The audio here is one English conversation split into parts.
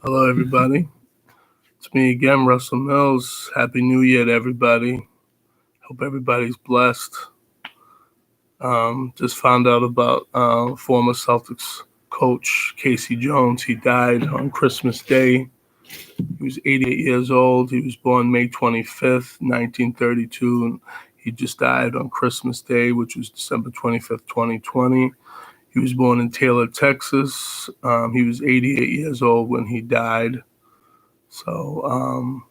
Hello, everybody. It's me again, Russell Mills. Happy New Year to everybody. Hope everybody's blessed. Just found out about former Celtics coach Casey Jones. He died on Christmas Day. He was 88 years old. He was born May 25th, 1932, and he just died on Christmas Day, which was December 25th, 2020. He was born in Taylor, Texas. He was 88 years old when he died. So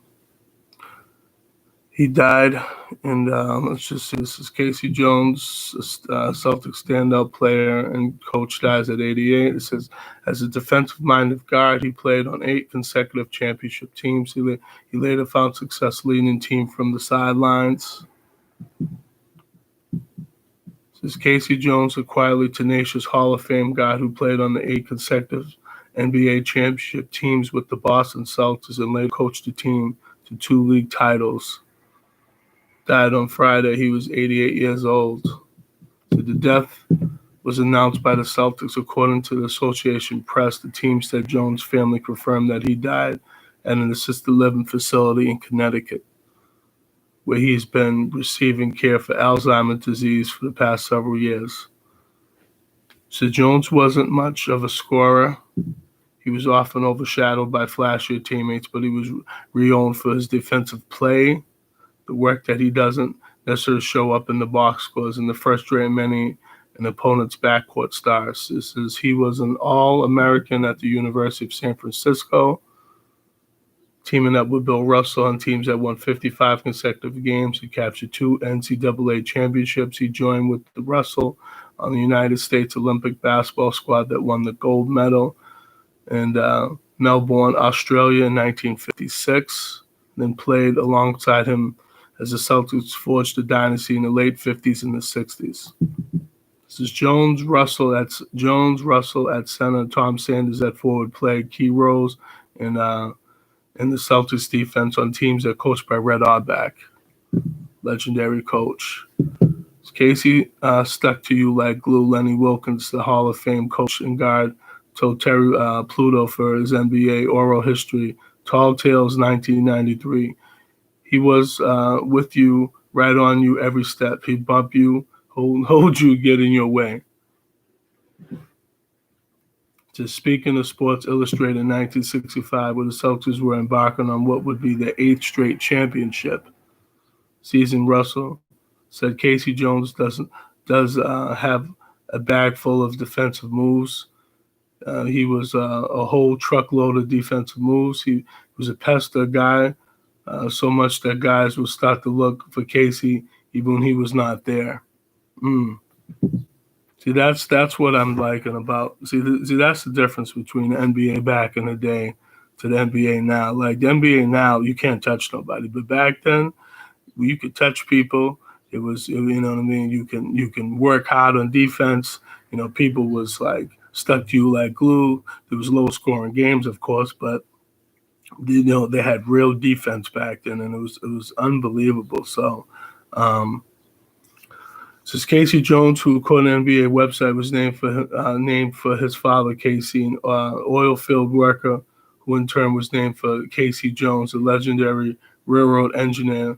he died, and let's just see. This is Casey Jones, Celtics standout player and coach, dies at 88. It says, as a defensive-minded guard, he played on 8 consecutive championship teams. He later found success leading team from the sidelines. This is Casey Jones, a quietly tenacious Hall of Fame guard who played on the 8 consecutive NBA championship teams with the Boston Celtics and later coached the team to 2 league titles. Died on Friday. He was 88 years old. The death was announced by the Celtics. According to the Association Press, the team said Jones' family confirmed that he died at an assisted living facility in Connecticut, where he's been receiving care for Alzheimer's disease for the past several years. So Jones wasn't much of a scorer. He was often overshadowed by flashier teammates, but he was renowned for his defensive play, the work that he doesn't necessarily show up in the box scores, and the frustrate many an opponent's backcourt stars. This is, he was an All-American at the University of San Francisco, teaming up with Bill Russell on teams that won 55 consecutive games. He captured 2 NCAA championships. He joined with Russell on the United States Olympic basketball squad that won the gold medal in Melbourne, Australia in 1956, then played alongside him as the Celtics forged a dynasty in the late 50s and the 60s. This is Jones Russell at center, Tom Sanders at forward, played key roles in the Celtics defense on teams that are coached by Red Auerbach, legendary coach. Casey stuck to you like glue. Lenny Wilkens, the Hall of Fame coach and guard, told Terry Pluto for his NBA oral history, Tall Tales 1993. He was with you, right on you every step. He'd bump you, hold you, get in your way. Just speaking of Sports Illustrated in 1965, where the Celtics were embarking on what would be their 8th straight championship season, Russell said Casey Jones does have a bag full of defensive moves. He was a whole truckload of defensive moves. He was a pest guy, so much that guys would start to look for Casey even when he was not there. See, that's what I'm liking about. See, that's the difference between the NBA back in the day to the NBA now. Like the NBA now, you can't touch nobody, but back then, you could touch people. It was, you know what I mean. You can work hard on defense. You know, people was like stuck to you like glue. There was low scoring games, of course, but you know they had real defense back then, and it was unbelievable. So. This is Casey Jones, who, according to the NBA website, was named for his father, Casey, an oil field worker, who in turn was named for Casey Jones, a legendary railroad engineer.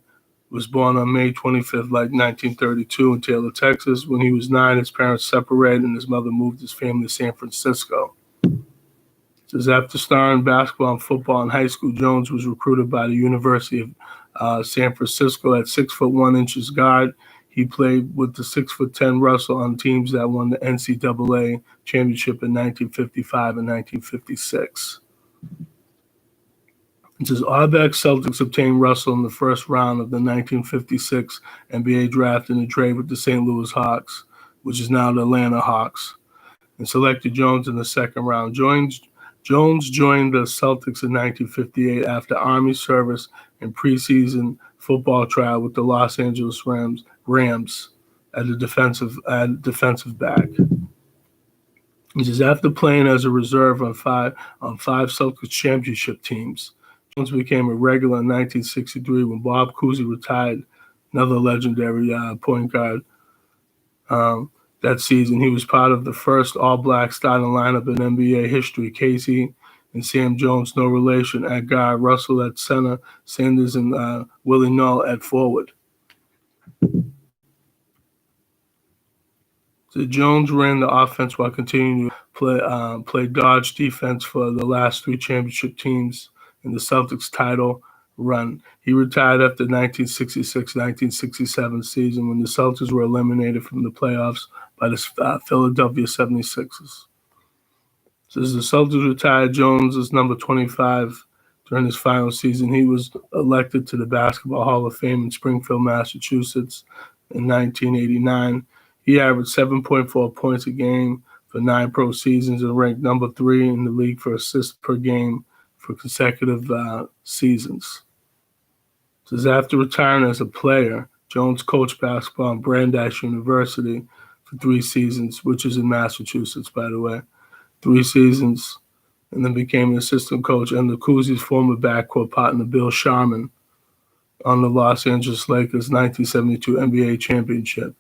Was born on May 25th, 1932, in Taylor, Texas. When he was 9, his parents separated, and his mother moved his family to San Francisco. It says after starring basketball and football in high school, Jones was recruited by the University of San Francisco at 6'1" guard. He played with the 6'10" Russell on teams that won the NCAA championship in 1955 and 1956. It says Auerbach Celtics obtained Russell in the first round of the 1956 NBA draft in a trade with the St. Louis Hawks, which is now the Atlanta Hawks, and selected Jones in the second round. Jones joined the Celtics in 1958 after Army service and preseason football trial with the Los Angeles Rams at the defensive back. He says after playing as a reserve on five Celtics championship teams, Jones became a regular in 1963 when Bob Cousy retired, another legendary point guard. Then that season. He was part of the first all-black starting lineup in NBA history. Casey and Sam Jones, no relation, at guard, Russell at center, Sanders and Willie Null at forward. So Jones ran the offense while continuing to play dodge defense for the last three championship teams in the Celtics title run. He retired after the 1966-1967 season when the Celtics were eliminated from the playoffs by the Philadelphia 76ers. So as the Celtics retired Jones as number 25 during his final season, he was elected to the Basketball Hall of Fame in Springfield, Massachusetts in 1989. He averaged 7.4 points a game for 9 pro seasons and ranked number 3 in the league for assists per game for consecutive seasons. So after retiring as a player, Jones coached basketball at Brandeis University for 3 seasons, which is in Massachusetts, by the way. 3 seasons, and then became an assistant coach under Cousie's former backcourt partner Bill Sharman on the Los Angeles Lakers 1972 NBA championship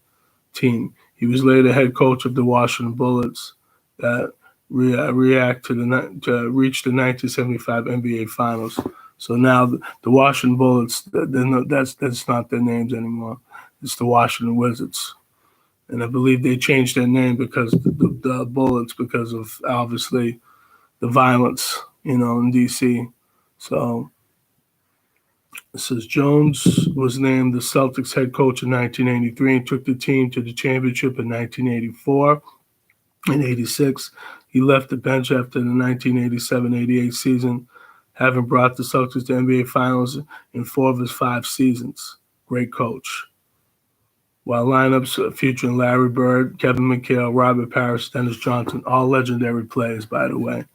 team. He was later head coach of the Washington Bullets that reach the 1975 NBA Finals. So now the Washington Bullets, that's not their names anymore. It's the Washington Wizards. And I believe they changed their name because the Bullets, because of obviously the violence, in D.C. So it says Jones was named the Celtics head coach in 1983 and took the team to the championship in 1984. In 86, he left the bench after the 1987-88 season, having brought the Celtics to NBA Finals in 4 of his 5 seasons. Great coach. While lineups featuring Larry Bird, Kevin McHale, Robert Parrish, Dennis Johnson, all legendary players, by the way.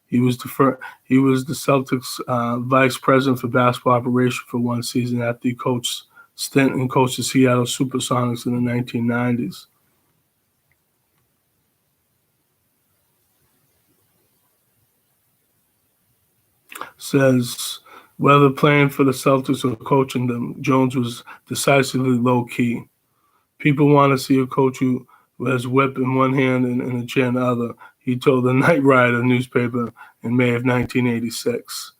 He was the Celtics vice president for basketball operations for 1 season after he coached the Seattle Supersonics in the 1990s. Says whether playing for the Celtics or coaching them, Jones was decisively low-key. People want to see a coach who has a whip in one hand and a chair in the other, he told the Knight Rider newspaper in May of 1986.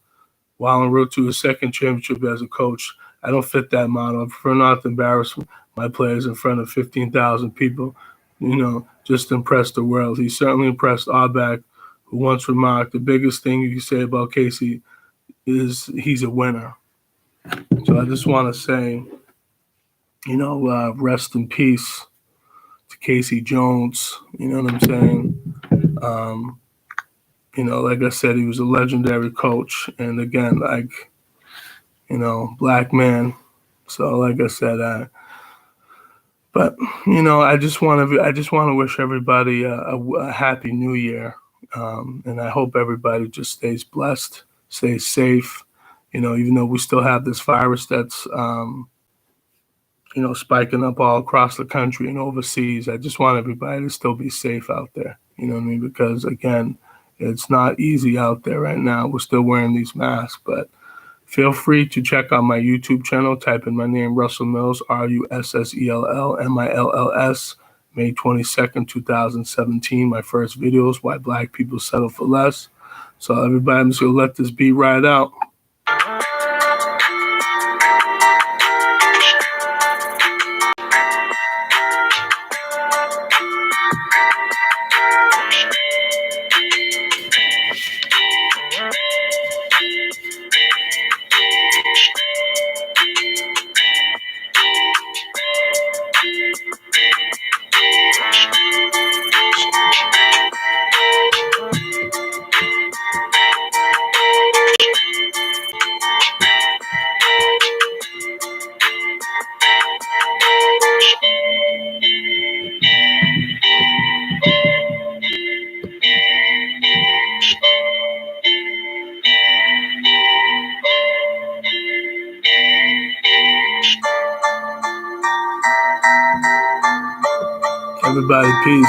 While en route to his second championship as a coach, I don't fit that model. I prefer not to embarrass my players in front of 15,000 people, just to impress the world. He certainly impressed Auerbach, who once remarked, the biggest thing you can say about Casey is he's a winner. So I just want to say, rest in peace to Casey Jones. You know what I'm saying? Like I said, he was a legendary coach. And again, black man. So like I said, I just want to wish everybody a happy new year. And I hope everybody just stays blessed, stays safe. Even though we still have this virus that's, spiking up all across the country and overseas. I just want everybody to still be safe out there. You know what I mean? Because again, it's not easy out there right now. We're still wearing these masks, but feel free to check out my YouTube channel. Type in my name, Russell Mills, RussellMills, May 22nd, 2017. My first video is Why Black People Settle for Less. So everybody, I'm just going to let this beat ride out. Everybody, peace.